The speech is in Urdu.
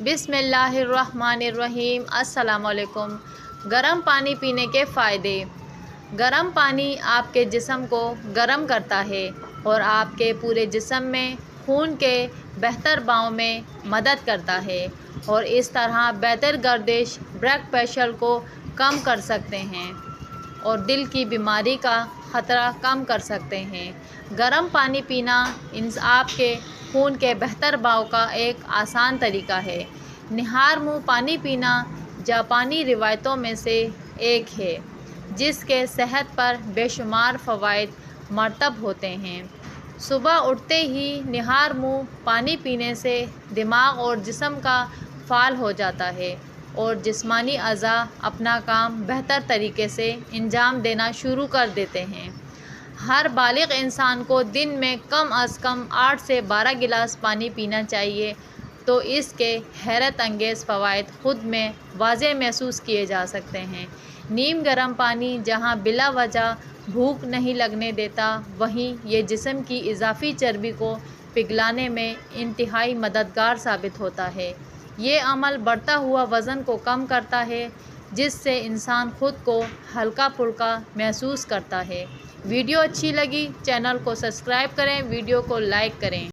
بسم اللہ الرحمن الرحیم۔ السلام علیکم۔ گرم پانی پینے کے فائدے۔ گرم پانی آپ کے جسم کو گرم کرتا ہے اور آپ کے پورے جسم میں خون کے بہتر بہاؤ میں مدد کرتا ہے اور اس طرح بہتر گردش بلڈ پریشر کو کم کر سکتے ہیں اور دل کی بیماری کا خطرہ کم کر سکتے ہیں۔ گرم پانی پینا آپ کے خون کے بہتر بہاؤ کا ایک آسان طریقہ ہے۔ نہار منہ پانی پینا جاپانی روایتوں میں سے ایک ہے جس کے صحت پر بے شمار فوائد مرتب ہوتے ہیں۔ صبح اٹھتے ہی نہار منہ پانی پینے سے دماغ اور جسم کا فعال ہو جاتا ہے اور جسمانی اعضاء اپنا کام بہتر طریقے سے انجام دینا شروع کر دیتے ہیں۔ ہر بالغ انسان کو دن میں کم از کم 8 سے 12 گلاس پانی پینا چاہیے تو اس کے حیرت انگیز فوائد خود میں واضح محسوس کیے جا سکتے ہیں۔ نیم گرم پانی جہاں بلا وجہ بھوک نہیں لگنے دیتا وہیں یہ جسم کی اضافی چربی کو پگھلانے میں انتہائی مددگار ثابت ہوتا ہے۔ یہ عمل بڑھتا ہوا وزن کو کم کرتا ہے جس سے انسان خود کو ہلکا پھلکا محسوس کرتا ہے۔ ویڈیو اچھی لگی چینل کو سبسکرائب کریں، ویڈیو کو لائک کریں۔